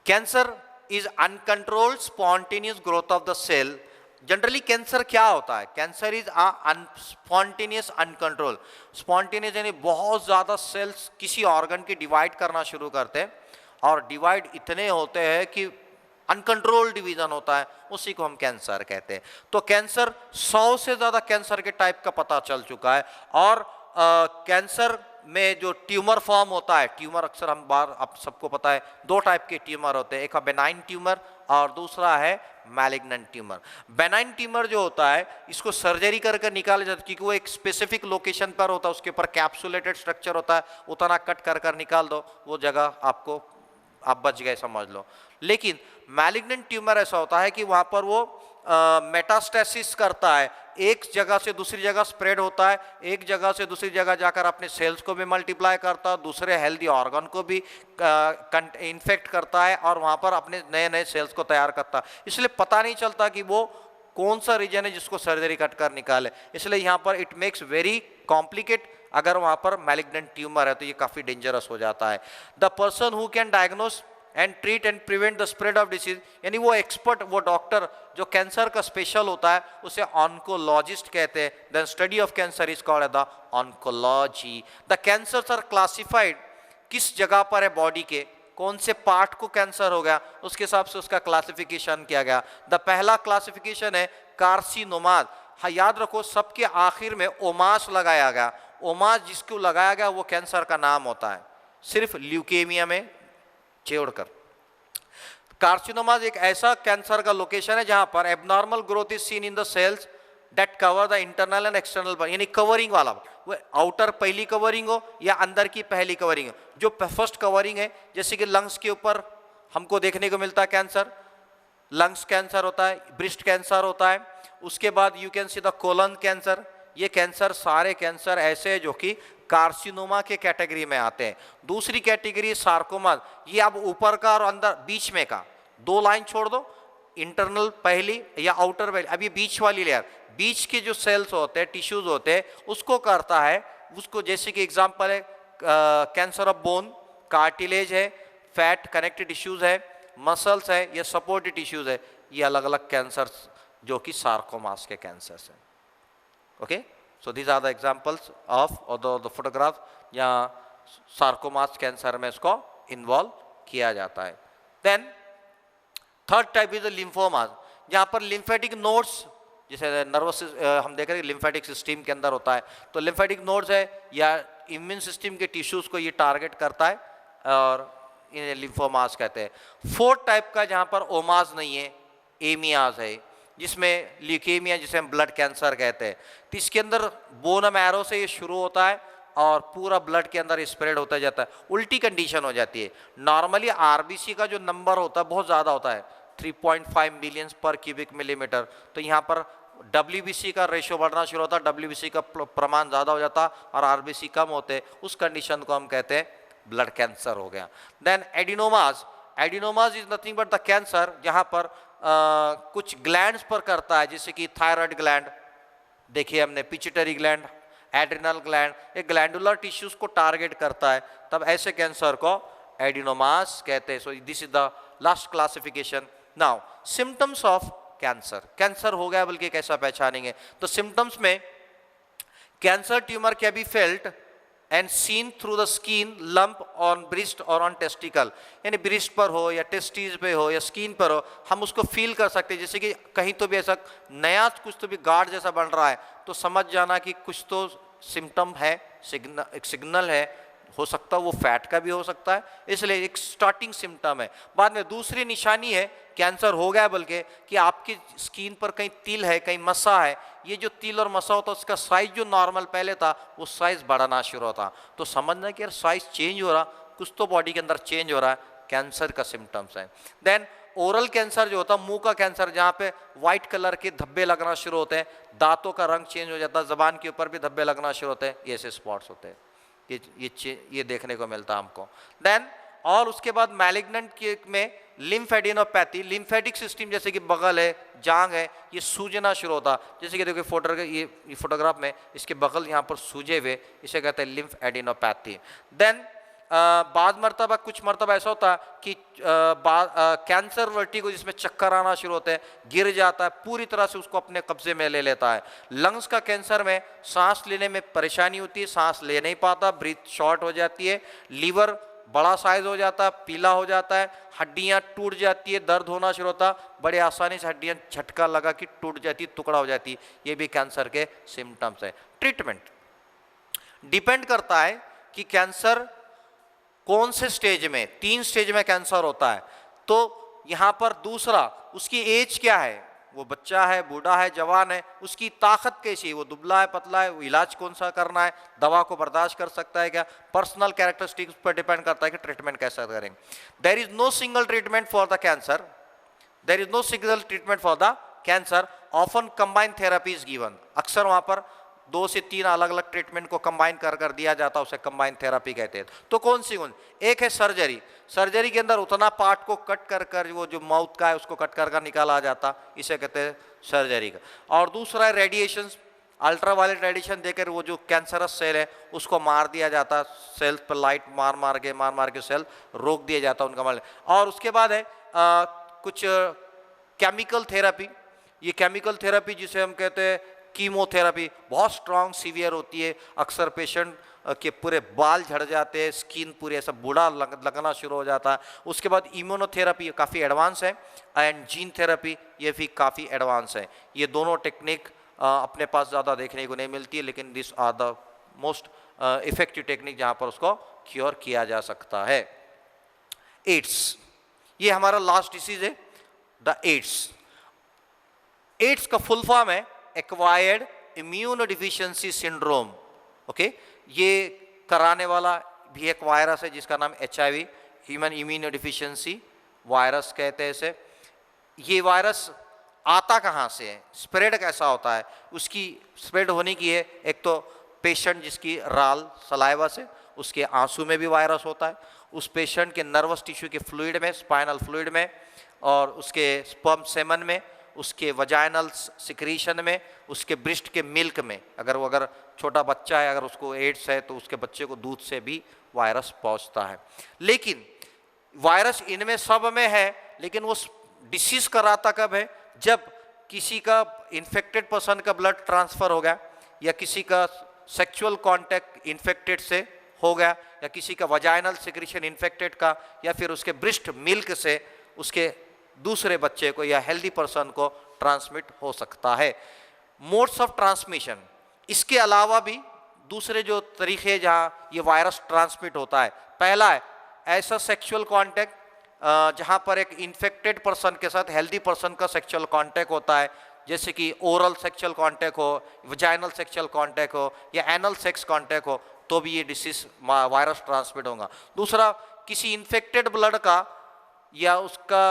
Cancer is uncontrolled spontaneous growth of the cell. Generally cancer क्या होता है? Cancer is spontaneous uncontrol. Spontaneous यानी बहुत ज़्यादा सेल्स किसी ऑर्गन की डिवाइड करना शुरू करते हैं और डिवाइड इतने होते हैं कि अनकंट्रोल डिवीजन होता है, उसी को हम कैंसर कहते हैं। तो कैंसर 100 से ज़्यादा कैंसर के टाइप का पता चल चुका है। और कैंसर में जो ट्यूमर फॉर्म होता है, ट्यूमर अक्सर हम बार आप सबको पता है 2 टाइप के ट्यूमर होते हैं, एक है बेनाइन ट्यूमर और दूसरा है मैलिग्नेंट ट्यूमर। बेनाइन ट्यूमर जो होता है इसको सर्जरी करके निकाला जाता है क्योंकि वो एक स्पेसिफिक लोकेशन पर होता है, उसके ऊपर कैप्सुलेटेड स्ट्रक्चर होता है, उतना कट कर निकाल दो, वो जगह आपको आप बच गए समझ लो। लेकिन मैलिग्नेंट ट्यूमर ऐसा होता है कि वहाँ पर वो मेटास्टेसिस करता है, एक जगह से दूसरी जगह स्प्रेड होता है, एक जगह से दूसरी जगह जाकर अपने सेल्स को भी मल्टीप्लाई करता है, दूसरे हेल्दी ऑर्गन को भी इन्फेक्ट करता है और वहाँ पर अपने नए नए सेल्स को तैयार करता है। इसलिए पता नहीं चलता कि वो कौन सा रीजन है जिसको सर्जरी कट कर निकाले। इसलिए यहाँ पर इट मेक्स वेरी कॉम्प्लिकेट। अगर वहाँ पर मैलिग्नेंट ट्यूमर है तो ये काफ़ी डेंजरस हो जाता है। The person who can diagnose and treat and prevent the spread of disease, यानी वो एक्सपर्ट, वो डॉक्टर जो कैंसर का स्पेशल होता है उसे ऑन्कोलॉजिस्ट कहते हैं। Then study of cancer is called the oncology. The cancers are classified, किस जगह पर है बॉडी के, कौन से पार्ट को कैंसर हो गया, उसके हिसाब से उसका क्लासिफिकेशन किया गया। द पहला क्लासिफिकेशन है कार्सिनोमाज। हाँ, याद रखो सबके आखिर में ओमास लगाया गया। ओमास जिसको लगाया गया वो कैंसर का नाम होता है, सिर्फ ल्यूकेमिया में छोड़कर। कार्सिनोमाज एक ऐसा कैंसर का लोकेशन है जहां पर abnormal growth is seen in the cells that cover the internal and external, यानी कवरिंग वाला, वो आउटर पहली कवरिंग हो या अंदर की पहली कवरिंग हो। जो फर्स्ट कवरिंग है, जैसे कि लंग्स के ऊपर हमको देखने को मिलता है कैंसर, लंग्स कैंसर होता है, ब्रेस्ट कैंसर होता है। उसके बाद you can see the colon cancer. ये कैंसर सारे कैंसर ऐसे हैं जो कि कार्सिनोमा के कैटेगरी में आते हैं। दूसरी कैटेगरी सार्कोमा, ये अब ऊपर का और अंदर बीच में का, 2 लाइन छोड़ दो, इंटरनल पहली या आउटर पहली। अब ये बीच वाली लेयर, बीच के जो सेल्स होते हैं, टिश्यूज होते हैं, उसको करता है। उसको जैसे कि एग्जांपल है कैंसर ऑफ बोन, कार्टिलेज है, फैट कनेक्टेड टिश्यूज है, मसल्स है, ये सपोर्टिव टिश्यूज है। ये अलग अलग कैंसर जो कि सार्कोमास के कैंसर्स हैं। Okay, so these are the examples of the photograph या सार्कोमास कैंसर में इसको इन्वॉल्व किया जाता है। Then third type is lymphomas, जहाँ पर लिम्फेटिक नोड्स, जैसे नर्वस हम देख रहे हैं लिम्फेटिक सिस्टम के अंदर होता है, तो लिम्फेटिक नोड्स है या इम्यून सिस्टम के टिश्यूज को ये टारगेट करता है और इन्हें लिम्फोमास कहते हैं। फोर्थ टाइप का जहाँ पर ओमास नहीं है, एमियाज है, जिसमें ल्यूकेमिया जिसे हम ब्लड कैंसर कहते हैं। तो इसके अंदर बोन मैरो से ये शुरू होता है और पूरा ब्लड के अंदर स्प्रेड होता जाता है, उल्टी कंडीशन हो जाती है। नॉर्मली आरबीसी का जो नंबर होता है बहुत ज़्यादा होता है, 3.5 मिलियंस पर क्यूबिक मिलीमीटर। तो यहाँ पर डब्ल्यूबीसी का रेशियो बढ़ना शुरू होता है, डब्ल्यूबीसी का प्रमाण ज़्यादा हो जाता और आरबीसी कम होते, उस कंडीशन को हम कहते हैं ब्लड कैंसर हो गया। Then adenomas, adenomas is nothing but the cancer जहाँ पर कुछ ग्लैंड्स पर करता है, जैसे कि थायराइड ग्लैंड देखिए हमने, पिट्यूटरी ग्लैंड, एड्रिनल ग्लैंड, ये ग्लैंडुलर टिश्यूज को टारगेट करता है, तब ऐसे कैंसर को एडिनोमास कहते हैं। So this is the last classification. Now symptoms of cancer, cancer हो गया बल्कि कैसा पहचानेंगे? तो सिम्टम्स में cancer tumour can be felt and seen through the skin, lump on breast और ऑन टेस्टिकल, यानी ब्रेस्ट पर हो या टेस्टिस पे हो या स्किन पर हो, हम उसको फील कर सकते हैं। जैसे कि कहीं तो भी ऐसा नया कुछ तो भी गार्ड जैसा बन रहा है तो समझ जाना कि कुछ तो सिम्टम है, एक सिग्नल है, हो सकता है वो फैट का भी हो सकता है, इसलिए एक स्टार्टिंग सिम्टम है। बाद में दूसरी निशानी है कैंसर हो गया बल्कि कि आपकी स्किन पर कहीं तिल है, कहीं मसा है, ये जो तिल और मसा होता है उसका साइज जो नॉर्मल पहले था वो साइज बढ़ाना शुरू होता, तो समझना कि यार साइज चेंज हो रहा, कुछ तो बॉडी के अंदर चेंज हो रहा है, कैंसर का सिम्टम्स है। देन ओरल कैंसर जो होता है, मुंह का कैंसर, जहाँ पे व्हाइट कलर के धब्बे लगना शुरू होते हैं, दांतों का रंग चेंज हो जाता है, जबान के ऊपर भी धब्बे लगना शुरू होते हैं, ये ऐसे स्पॉट्स होते हैं, ये देखने को मिलता है हमको। देन और उसके बाद मैलिग्नेंट के में लिम्फेडिनोपैथी, लिम्फेटिक सिस्टम जैसे कि बगल है, जांग है, ये सूजना शुरू होता, जैसे कि देखो ये फोटोग्राफ में इसके बगल यहाँ पर सूजे हुए, इसे कहते हैं लिम्फ एडिनोपैथी। देन बाद मरतबा कुछ मरतबा ऐसा होता है कि कैंसर वर्टिगो जिसमें चक्कर आना शुरू होते हैं, गिर जाता है, पूरी तरह से उसको अपने कब्जे में ले लेता है। लंग्स का कैंसर में सांस लेने में परेशानी होती है, सांस ले नहीं पाता, ब्रीथ शॉर्ट हो जाती है, लीवर बड़ा साइज हो जाता है, पीला हो जाता है, हड्डियां टूट जाती है, दर्द होना शुरू होता, बड़े आसानी से हड्डियां झटका लगा कि टूट जाती, टुकड़ा हो जाती। ये भी कैंसर के सिम्टम्स है। ट्रीटमेंट डिपेंड करता है कि कैंसर कौन से स्टेज में, 3 स्टेज में कैंसर होता है। तो यहाँ पर दूसरा, उसकी एज क्या है, वो बच्चा है, बूढ़ा है, जवान है, उसकी ताकत कैसी है, वो दुबला है, पतला है, वो इलाज कौन सा करना है, दवा को बर्दाश्त कर सकता है क्या, पर्सनल कैरेक्टरिस्टिक्स पर डिपेंड करता है कि ट्रीटमेंट कैसा करेंगे। There is no single treatment for the cancer, there is no single treatment for the cancer, often combined therapy is given. अक्सर वहाँ पर 2 से 3 अलग अलग ट्रीटमेंट को कंबाइन कर दिया जाता है, उसे कंबाइंड थेरेपी कहते हैं। तो कौन सी? एक है सर्जरी, सर्जरी के अंदर उतना पार्ट को कट कर वो जो माउथ का है उसको कट कर निकाला जाता, इसे कहते हैं सर्जरी का। और दूसरा है रेडिएशन, अल्ट्रावायलेट रेडिएशन देकर वो जो कैंसरस सेल है उसको मार दिया जाता, सेल पर लाइट मार के सेल रोक दिया जाता उनका मार। और उसके बाद है कुछ केमिकल थेरेपी। ये केमिकल थेरेपी जिसे हम कहते हैं कीमोथेरेपी, बहुत स्ट्रांग सीवियर होती है, अक्सर पेशेंट के पूरे बाल झड़ जाते हैं, स्किन पूरे ऐसा बूढ़ा लगना शुरू हो जाता है। उसके बाद इम्यूनोथेरेपी काफ़ी एडवांस है, एंड जीन थेरेपी ये भी काफ़ी एडवांस है। ये दोनों टेक्निक अपने पास ज़्यादा देखने को नहीं मिलती है, लेकिन this are the most effective technique जहाँ पर उसको क्योर किया जा सकता है। एड्स, ये हमारा लास्ट डिसीज है, द एड्स। एड्स का फुल फॉर्म है acquired immuno deficiency syndrome. Okay, ये कराने वाला भी एक वायरस है जिसका नाम HIV, human immuno deficiency virus कहते हैं इसे। ये वायरस आता कहाँ से है, स्प्रेड कैसा होता है, उसकी स्प्रेड होने की है, एक तो पेशेंट जिसकी राल सलाइवा से, उसके आंसू में भी वायरस होता है, उस पेशेंट के नर्वस टिश्यू के फ्लूइड में, स्पाइनल फ्लूइड में, और उसके स्पर्म सेमन में, उसके वजाइनल सिक्रीशन में, उसके ब्रेस्ट के मिल्क में। अगर छोटा बच्चा है, अगर उसको एड्स है तो उसके बच्चे को दूध से भी वायरस पहुंचता है। लेकिन वायरस इनमें सब में है, लेकिन वो डिसीज कराता कब है, जब किसी का इन्फेक्टेड पर्सन का ब्लड ट्रांसफर हो गया, या किसी का सेक्सुअल कांटेक्ट इन्फेक्टेड से हो गया, या किसी का वजाइनल सिक्रीशन इन्फेक्टेड का, या फिर उसके ब्रेस्ट मिल्क से उसके दूसरे बच्चे को या हेल्दी पर्सन को ट्रांसमिट हो सकता है। मोड्स ऑफ ट्रांसमिशन, इसके अलावा भी दूसरे जो तरीके जहाँ ये वायरस ट्रांसमिट होता है, पहला है ऐसा सेक्सुअल कांटेक्ट जहाँ पर एक इन्फेक्टेड पर्सन के साथ हेल्दी पर्सन का सेक्सुअल कांटेक्ट होता है, जैसे कि ओरल सेक्सुअल कांटेक्ट हो, वजाइनल सेक्सुअल कांटेक्ट हो, या एनल सेक्स कांटेक्ट हो, तो भी ये डिसीज वायरस ट्रांसमिट होगा। दूसरा, किसी इन्फेक्टेड ब्लड का या उसका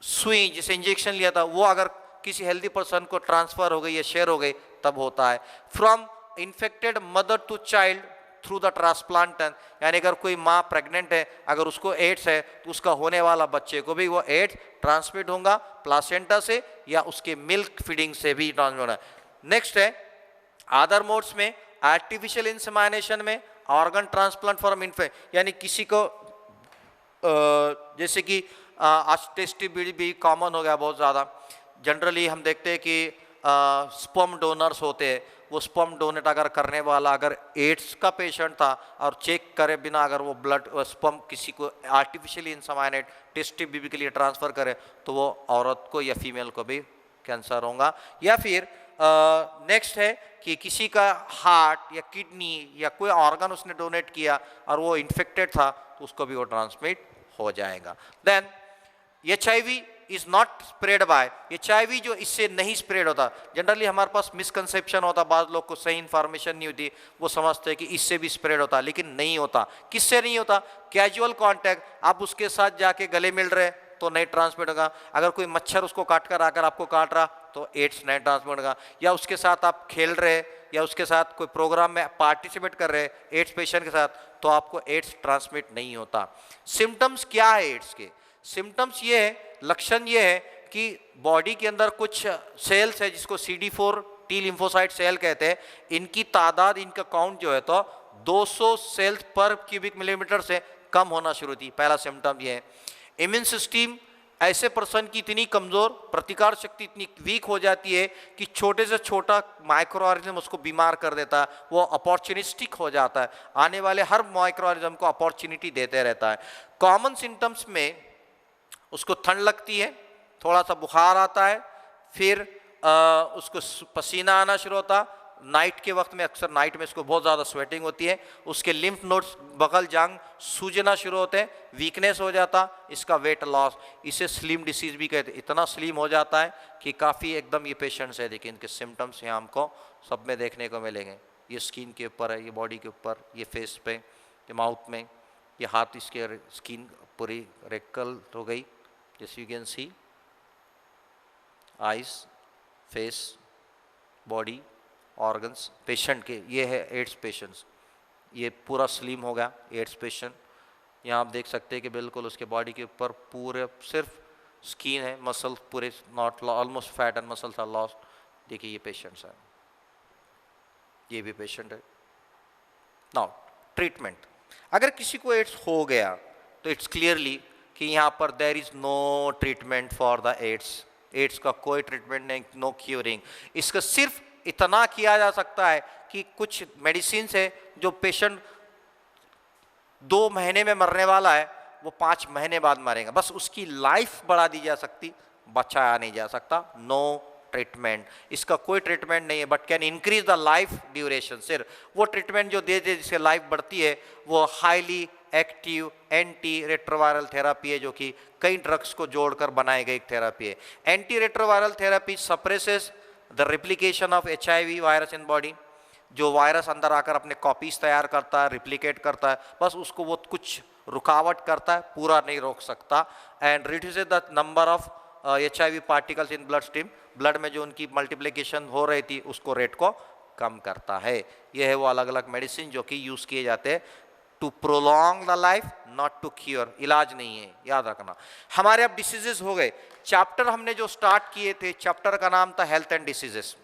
सुई जिसे इंजेक्शन लिया था वो अगर किसी हेल्दी पर्सन को ट्रांसफर हो गई या शेयर हो गई तब होता है। From infected mother to child through the transplantation, यानी अगर कोई माँ प्रेग्नेंट है, अगर उसको एड्स है तो उसका होने वाला बच्चे को भी वो एड्स ट्रांसमिट होगा प्लासेंटा से या उसके मिल्क फीडिंग से भी ट्रांसमिट होना। नेक्स्ट है अदर मोड्स में, आर्टिफिशियल इंसेमिनेशन में, ऑर्गन ट्रांसप्लांट फ्रॉम इन्फेक्ट, यानी किसी को जैसे कि आज टेस्टी भी कॉमन हो गया बहुत ज़्यादा। जनरली हम देखते हैं कि स्पर्म डोनर्स होते हैं, वो स्पर्म डोनेट अगर करने वाला अगर एड्स का पेशेंट था और चेक करे बिना अगर वो ब्लड स्पर्म किसी को आर्टिफिशियली इंसेमिनेट टेस्टी बेबी के लिए ट्रांसफ़र करे तो वो औरत को या फीमेल को भी कैंसर होगा। या फिर नेक्स्ट है कि किसी का हार्ट या किडनी या कोई ऑर्गन उसने डोनेट किया और वो इन्फेक्टेड था तो उसको भी वो ट्रांसमिट हो जाएगा। Then HIV is not spread by, HIV जो इससे नहीं स्प्रेड होता। जनरली हमारे पास मिसकंसेप्शन होता, बाद लोग को सही इन्फॉर्मेशन नहीं होती, वो समझते हैं कि इससे भी स्प्रेड होता, लेकिन नहीं होता। किससे नहीं होता? कैजुअल कांटेक्ट, आप उसके साथ जाके गले मिल रहे तो नहीं ट्रांसमिट होगा। अगर कोई मच्छर उसको काट कर आकर आपको काट रहा तो एड्स नहीं ट्रांसमिट होगा। या उसके साथ आप खेल रहे या उसके साथ कोई प्रोग्राम में पार्टिसिपेट कर रहे एड्स पेशेंट के साथ तो आपको एड्स ट्रांसमिट नहीं होता। सिम्टम्स क्या है एड्स के? सिम्टम्स ये है, लक्षण ये है कि बॉडी के अंदर कुछ सेल्स है जिसको CD4 टी लिम्फोसाइट सेल कहते हैं, इनकी तादाद, इनका काउंट जो है तो 200 सेल्स पर क्यूबिक मिलीमीटर से कम होना शुरू होती है। पहला सिम्टम ये है। इम्यून सिस्टम ऐसे पर्सन की इतनी कमजोर, प्रतिकार शक्ति इतनी वीक हो जाती है कि छोटे से छोटा माइक्रो ऑर्गेनिज्म उसको बीमार कर देता है, वो अपॉर्चुनिस्टिक हो जाता है, आने वाले हर माइक्रो ऑर्गेनिज्म को अपॉर्चुनिटी देते रहता है। कॉमन सिम्टम्स में उसको ठंड लगती है, थोड़ा सा बुखार आता है, फिर उसको पसीना आना शुरू होता है। नाइट के वक्त में, अक्सर नाइट में इसको बहुत ज़्यादा स्वेटिंग होती है। उसके लिम्फ नोड्स, बगल जांग सूजना शुरू होते हैं, वीकनेस हो जाता, इसका वेट लॉस, इसे स्लिम डिसीज भी कहते हैं। इतना स्लिम हो जाता है कि काफ़ी एकदम ये पेशेंट्स है, देखिए इनके सिम्टम्स यहाँ हमको सब में देखने को मिलेंगे। ये स्किन के ऊपर है, ये बॉडी के ऊपर, ये फेस पे, ये माउथ में, ये हाथ, इसके स्किन पूरी रेकल हो गई, जैसे you can see, eyes, face, body, organs patient के। ये है एड्स पेशेंट्स, ये पूरा स्लिम हो गया एड्स पेशेंट। यहाँ आप देख सकते हैं कि बिल्कुल उसके बॉडी के ऊपर पूरे सिर्फ स्किन है, मसल पूरे not, almost fat and muscles are lost. देखिए ये पेशेंट्स हैं, ये भी पेशेंट है। नाउ ट्रीटमेंट, अगर किसी को एड्स हो गया तो इट्स क्लियरली कि यहाँ पर there is no treatment for the AIDS. AIDS का कोई ट्रीटमेंट नहीं, नो क्यूरिंग। इसका सिर्फ इतना किया जा सकता है कि कुछ मेडिसिन है जो पेशेंट 2 महीने में मरने वाला है, वो 5 महीने बाद मरेगा, बस उसकी लाइफ बढ़ा दी जा सकती, बचाया नहीं जा सकता। नो ट्रीटमेंट, इसका कोई ट्रीटमेंट नहीं है, but can increase the life duration. सिर्फ वो ट्रीटमेंट जो दे दे जिससे लाइफ बढ़ती है, वो highly active anti retroviral therapy है, जो कि कई ड्रग्स को जोड़कर बनाई गई एक थेरापी है। Anti retroviral therapy suppresses the replication of HIV virus in body. जो वायरस अंदर आकर अपने कॉपीज तैयार करता है, रिप्लिकेट करता है, बस उसको वो कुछ रुकावट करता है, पूरा नहीं रोक सकता। And reduces the number of HIV particles in blood stream, blood में जो उनकी मल्टीप्लिकेशन हो रही थी उसको रेट को कम करता है। ये है वो अलग अलग मेडिसिन जो कि यूज़ किए जाते हैं to prolong the life, not to cure. इलाज नहीं है, याद रखना। हमारे अब डिसीजेस हो गए। चैप्टर हमने जो स्टार्ट किए थे, चैप्टर का नाम था हेल्थ एंड डिसीजेस।